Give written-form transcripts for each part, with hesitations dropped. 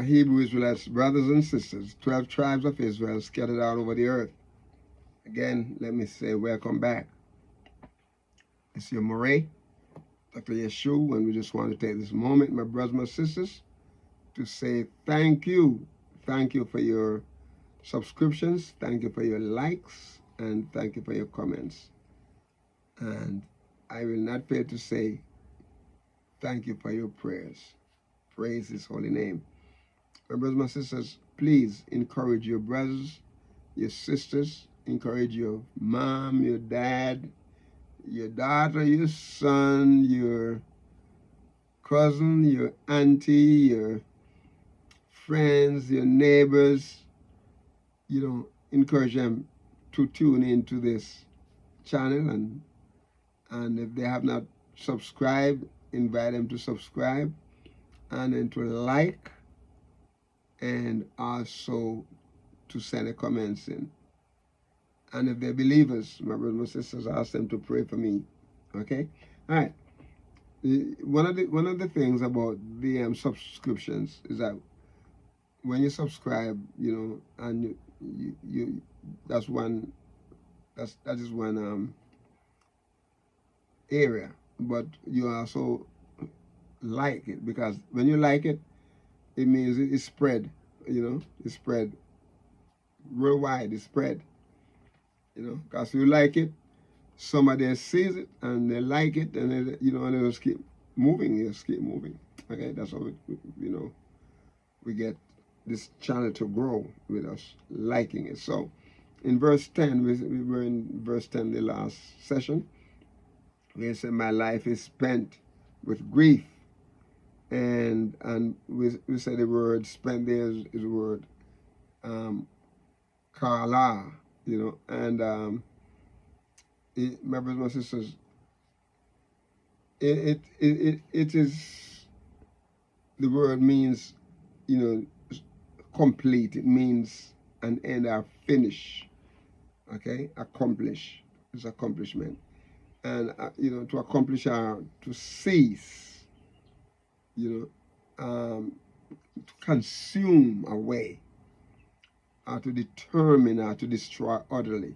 Hebrew Israelites, brothers and sisters, 12 tribes of Israel scattered out over the earth. Again, let me say welcome back. It's your Moray, Dr. Yeshua, and we just want to take this moment, my brothers and sisters, to say thank you. Thank you for your subscriptions. Thank you for your likes. And thank you for your comments. And I will not fail to say thank you for your prayers. Praise His holy name. My brothers and sisters, please encourage your brothers, your sisters, encourage your mom, your dad, your daughter, your son, your cousin, your auntie, your friends, your neighbors. Encourage them to tune into this channel, and if they have not subscribed, invite them to subscribe, and then to like, and also to send a comments in. And if they're believers, my brothers and sisters, ask them to pray for me. Okay? All right. One of the things about the subscriptions is that when you subscribe, and you that is one area, but you also like it, because when you like it, it means it's spread. It's spread worldwide. It's spread. Because you like it, somebody sees it and they like it, and and they just keep moving. Just keep moving. Okay, that's how we get this channel to grow with us liking it. So, in verse 10, we were in verse 10 the last session. We said, "My life is spent with grief," and we said the word "spent" there is the word "kala," and my brothers and sisters, it is, the word means, complete. It means an end or finish. Okay, accomplish. It's accomplishment, and to accomplish or to cease. To consume away, or to determine, or to destroy utterly.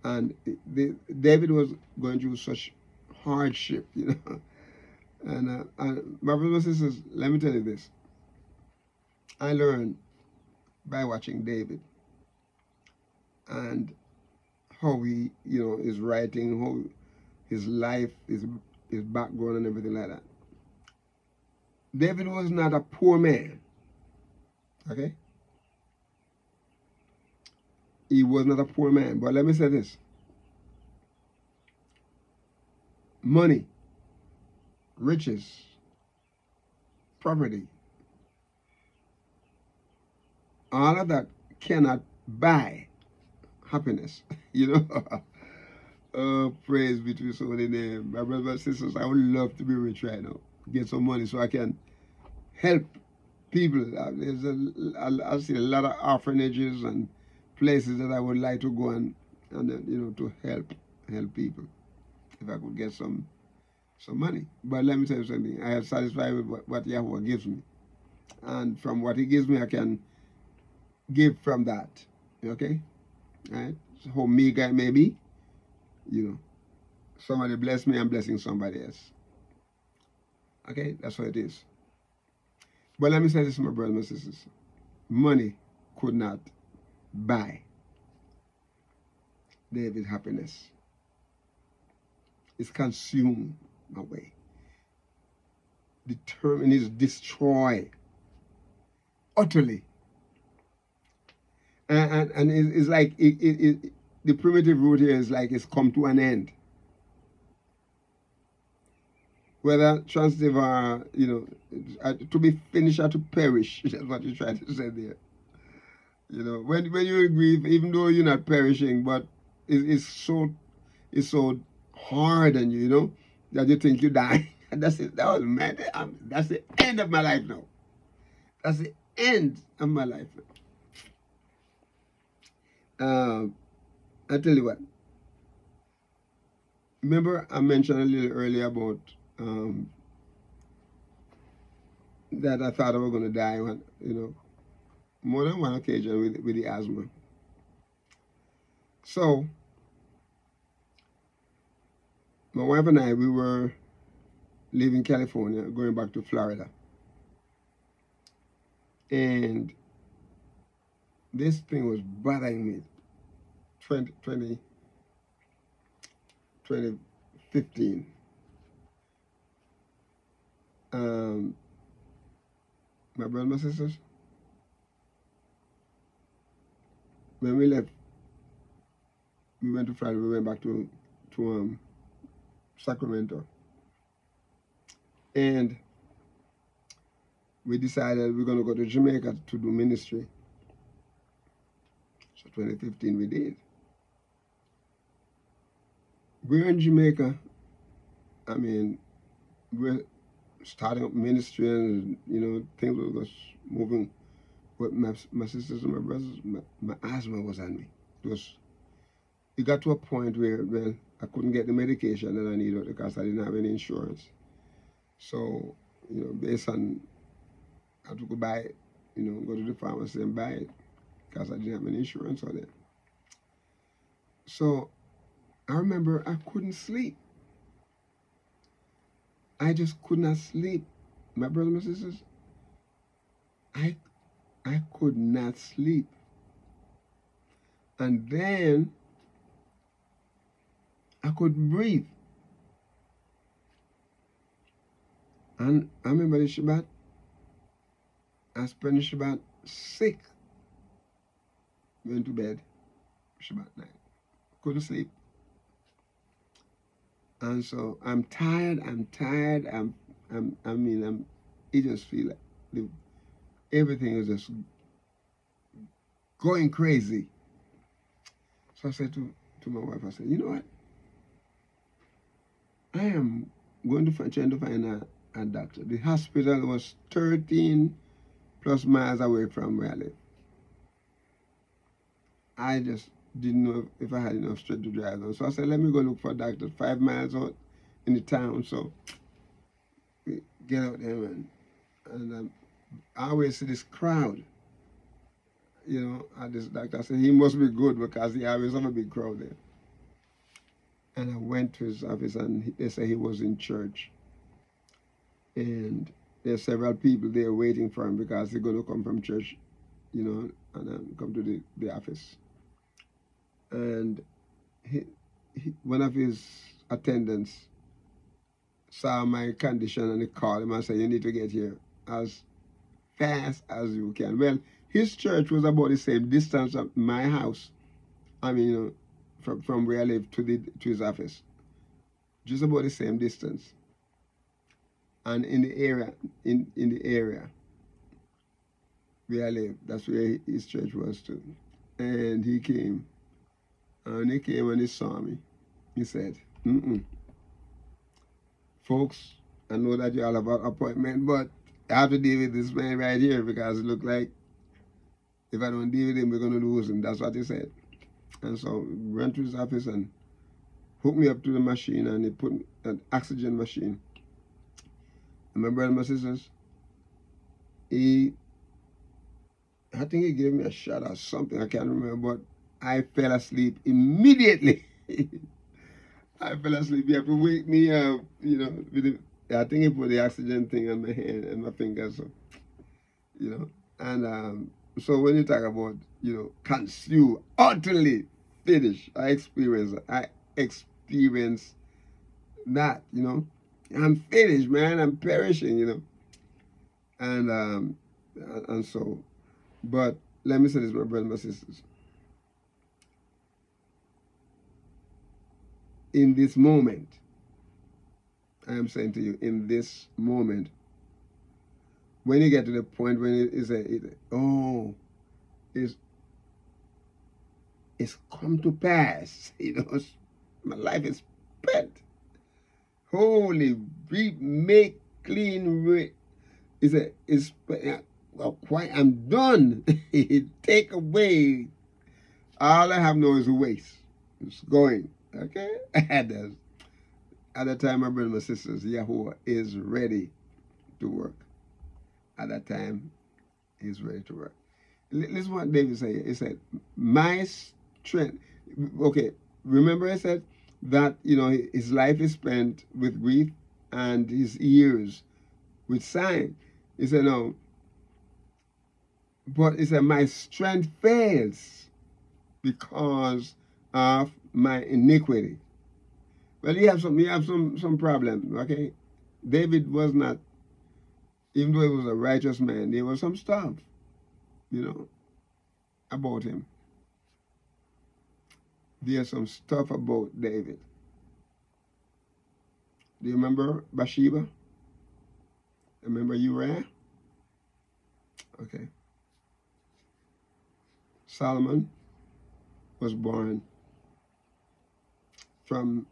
And David was going through such hardship, and my brothers and sisters, let me tell you this. I learned by watching David, and how he, is writing, how his life, his background, and everything like that. David was not a poor man. Okay? He was not a poor man. But let me say this. Money, riches, property, all of that cannot buy happiness. Oh, praise be to His holy name. My brothers and sisters, I would love to be rich right now. Get some money so I can help people. I see a lot of orphanages and places that I would like to go and to help people, if I could get some money. But let me tell you something. I am satisfied with what YAHUAH gives me, and from what He gives me, I can give from that. Okay, right? So how meager it may be, somebody bless me, I'm blessing somebody else. Okay, that's what it is. But let me say this, my brothers and sisters. Money could not buy David's happiness. It's consumed away. Determined is destroyed utterly. And it's like the primitive root here is like it's come to an end. Whether transitive or, to be finished or to perish. That's what you're trying to say there. When you grieve, even though you're not perishing, but it's so hard on you, that you think you die. That's it. That was mad. That's the end of my life now. That's the end of my life now. I tell you what. Remember I mentioned a little earlier about that I thought I was going to die, more than one occasion with the asthma. So, my wife and I, we were leaving California, going back to Florida. And this thing was bothering me 2015. My brothers and sisters, when we left, we went to Florida, we went back to Sacramento. And we decided we're going to go to Jamaica to do ministry. So 2015 we did. We're in Jamaica. I mean, we're starting up ministry and, things were just moving. But my sisters and my brothers, my asthma was on me. It got to a point where I couldn't get the medication that I needed because I didn't have any insurance. So, based on, I had to go buy it, go to the pharmacy and buy it because I didn't have any insurance on it. So, I remember I couldn't sleep. I just could not sleep. My brothers and sisters, I could not sleep. And then I couldn't breathe. And I remember the Shabbat, I spent the Shabbat sick. Went to bed, Shabbat night. Couldn't sleep. And so I'm tired, it just feel like everything is just going crazy. So I said to my wife, I said, you know what? I am going to trying to find a doctor. The hospital was 13 plus miles away from where I live. I just didn't know if I had enough strength to drive on. So I said, let me go look for a doctor 5 miles out in the town. So we get out there, man. And I always see this crowd, at this doctor. I said, he must be good because he always have a big crowd there. And I went to his office and they said he was in church. And there's several people there waiting for him because he's going to come from church, and come to the office. And one of his attendants saw my condition and he called him and said, you need to get here as fast as you can. Well, his church was about the same distance of my house. From where I live to his office. Just about the same distance. And in the area where I live, that's where his church was too. And he came. And he saw me. He said, folks, I know that you all have an appointment, but I have to deal with this man right here because it looked like if I don't deal with him, we're going to lose him. That's what he said. And so we went to his office and hooked me up to the machine, and he put an oxygen machine. And my brother and my sisters, I think he gave me a shot or something, I can't remember, but I fell asleep immediately. I fell asleep. You have to wake me up, I think he put the oxygen thing on my hand and my fingers, so, and so when you talk about, consume, utterly finish, I experienced that, I'm finished, man, I'm perishing, and so, but let me say this, my brothers and my sisters. In this moment, I am saying to you, in this moment, when you get to the point when it's come to pass, my life is spent. Holy, make clean. I'm done. Take away. All I have now is waste. It's going. Okay? At the time, my brothers and sisters, Yahuwah is ready to work. at that time, he's ready to work. Listen what David said. He said, my strength. Okay, remember I said that, his life is spent with grief and his years with sighing. He said, no, but he said, my strength fails because of my iniquity. Well, he have some problem, okay? David was not, even though he was a righteous man, there was some stuff, about him. There's some stuff about David. Do you remember Bathsheba? Remember Uriah? Okay. Solomon was born from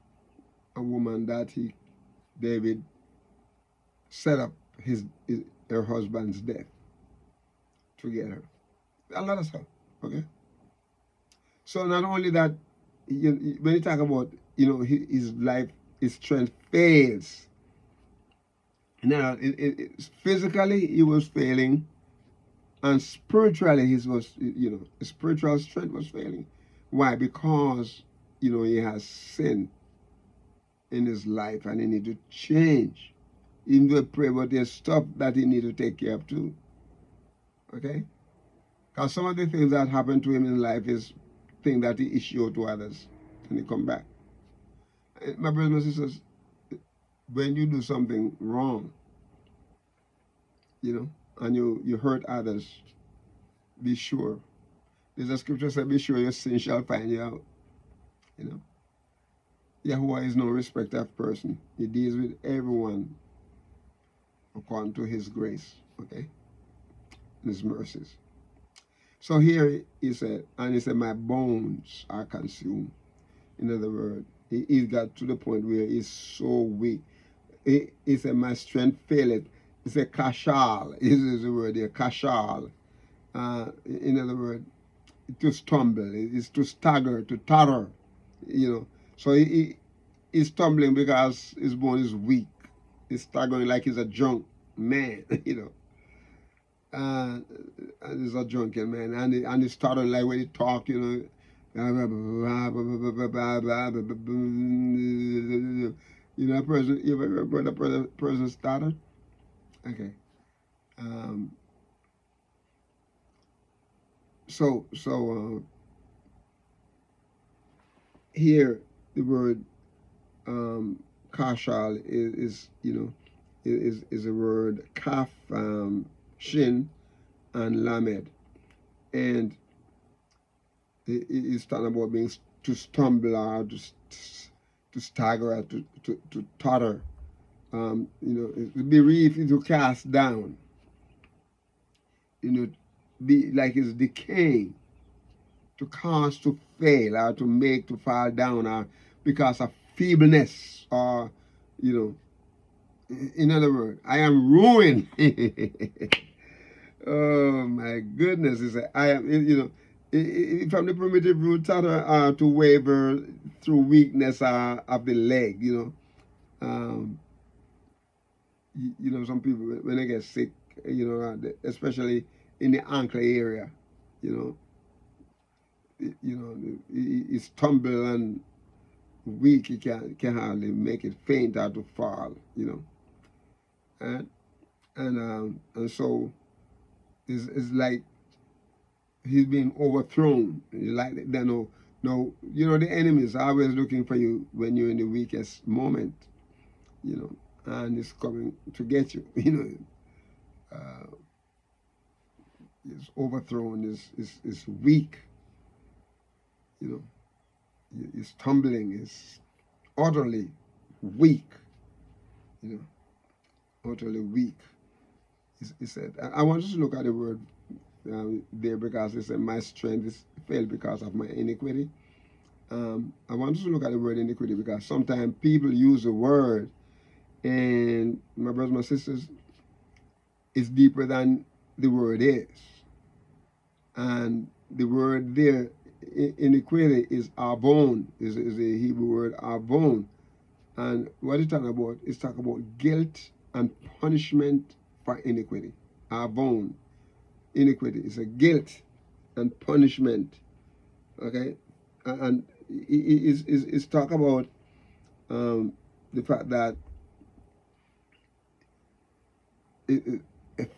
a woman that David set up her husband's death to get her. A lot of stuff, okay? So not only that, when you talk about, his life, his strength fails. Now, physically he was failing, and spiritually his spiritual strength was failing. Why? Because, he has sin in his life and he need to change. Even though he pray, but there's stuff that he need to take care of too. Okay? Because some of the things that happen to him in life is things that he issue to others and he come back. My brothers and sisters, when you do something wrong, and you hurt others, be sure. There's a scripture that says, be sure your sin shall find you out. YAHUAH is no respecter of person. He deals with everyone according to his grace, okay? His mercies. So here he said, my bones are consumed. In other words, he got to the point where he's so weak. He said, my strength faileth. He said, kashal. Is the word here, kashal. In other words, to stumble, is to stagger, to totter, So he's stumbling because his bone is weak. He's staggering like he's a drunk man, and he's a drunken man, and he's stuttering like when he talk, a person, you ever heard a person stutter? Okay. So here the word kashal is a word kaf, shin, and lamed, and it's talking about being to stumble or to stagger or to totter. Bereaved is to cast down. Be like it's decaying, to cause to fail or to make to fall down, or because of feebleness, or in other words, I am ruined. Oh my goodness! It's I am, from the primitive root, to waver through weakness of the leg. Some people when they get sick, especially in the ankle area, he stumble and weak. He can hardly make it, faint or to fall. And so it's like he's being overthrown. Like no, the enemy is always looking for you when you're in the weakest moment. And it's coming to get you. It's overthrown. Is weak. Is tumbling. Is utterly weak. Utterly weak. He said, I want us to look at the word there, because it said, my strength is failed because of my iniquity. I want us to look at the word iniquity, because sometimes people use the word, and my brothers, my sisters, it's deeper than the word is. And the word there, iniquity, is arbon, is a Hebrew word, arbon. And what it's talking about is talking about guilt and punishment for iniquity. avon, iniquity. It's a guilt and punishment. Okay, and it's talk about the fact that a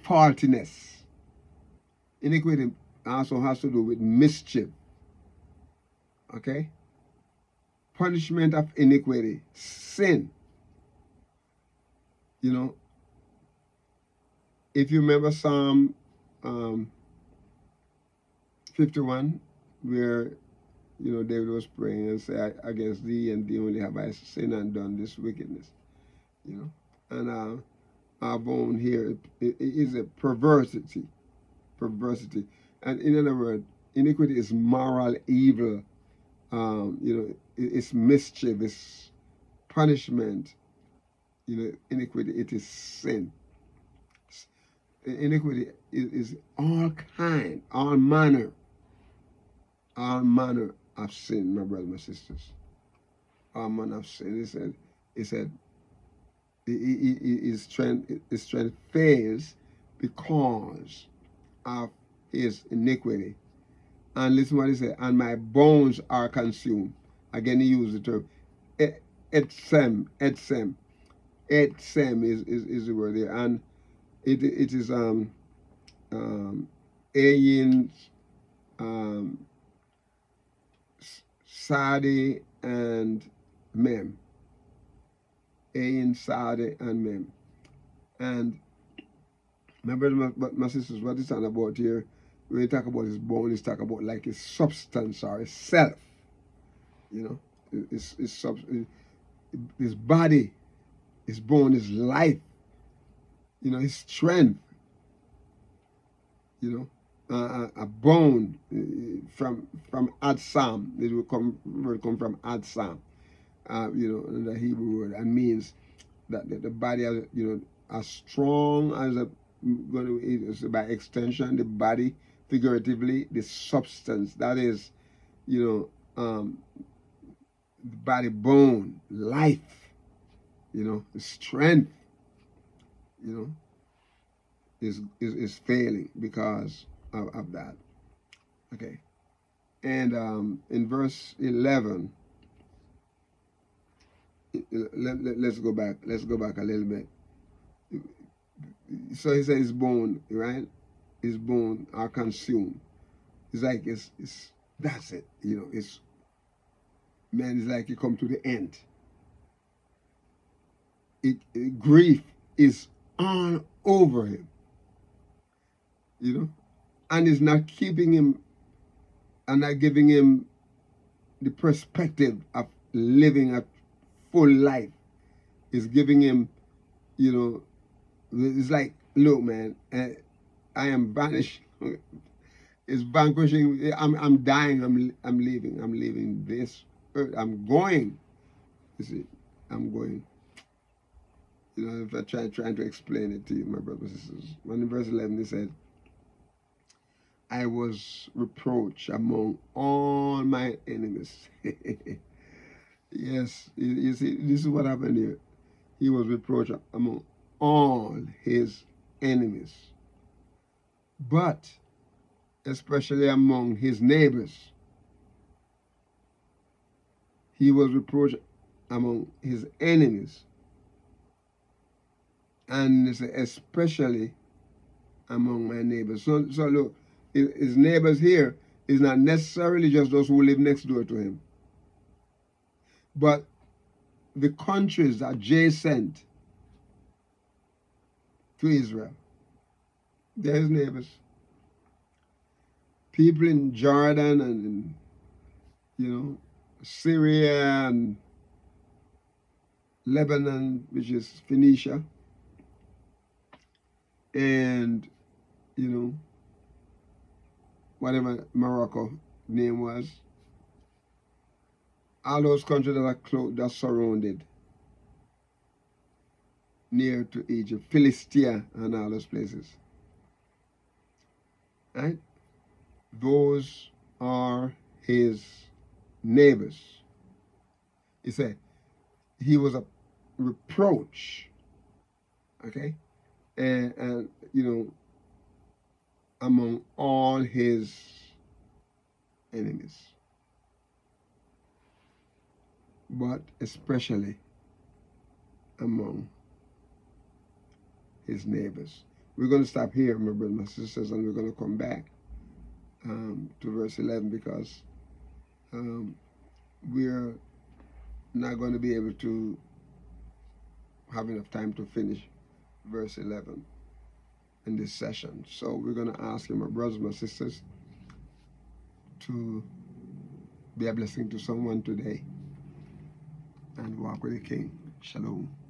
faultiness. Iniquity also has to do with mischief. Okay, punishment of iniquity, sin. You know, if you remember Psalm 51, where David was praying and said, "Against thee and thee only have I sinned and done this wickedness." And our bone here it is a perversity, and in other words, iniquity is moral evil. It's mischief, it's punishment. Iniquity, it is sin. Iniquity is all kind, all manner of sin, my brothers, my sisters. All manner of sin. He said his strength fails because of his iniquity. And listen what he said, and my bones are consumed. Again, he used the term etsem. Etsem is the word there. And it is ayin, sadi, and mem. Ayin, sadi, and mem. And my brothers, my sisters, what it's talking about here, when you talk about his bone, it's talking about like his substance or his self. His body, his bone, his life, his strength. A bone from adsam. It will come from adsam. The Hebrew word, and means that the body, as strong as by extension, the body, figuratively, the substance, that is, the body, bone, life, strength, is failing because of that. Okay. And in verse 11, let's go back a little bit. So he says his bone, right? His bone are consumed. It's like it's that's it. It's like you come to the end. Grief is all over him. And it's not keeping him and not giving him the perspective of living a full life. It's giving him, it's like, look, man, I am vanished. It's vanquishing. I'm dying. I'm leaving this earth. I'm going. You see, I'm going. If I trying to explain it to you, my brothers and sisters. And in verse 11, he said, I was reproached among all my enemies. Yes, you see, this is what happened here. He was reproached among all his enemies, but especially among his neighbors. He was reproached among his enemies, and especially among my neighbors. So look, his neighbors here is not necessarily just those who live next door to him, but the countries adjacent to Israel. They're his neighbors. People in Jordan and Syria and Lebanon, which is Phoenicia, and whatever Morocco name was. All those countries that are close, that surrounded near to Egypt, Philistia and all those places. Right? Those are his neighbors. He said he was a reproach. Okay? And his enemies, but especially among his neighbors. We're going to stop here, my brothers and my sisters, and we're going to come back to verse 11, because we're not going to be able to have enough time to finish verse 11 in this session. So we're going to ask you, my brothers and my sisters, to be a blessing to someone today and walk with the King. Shalom.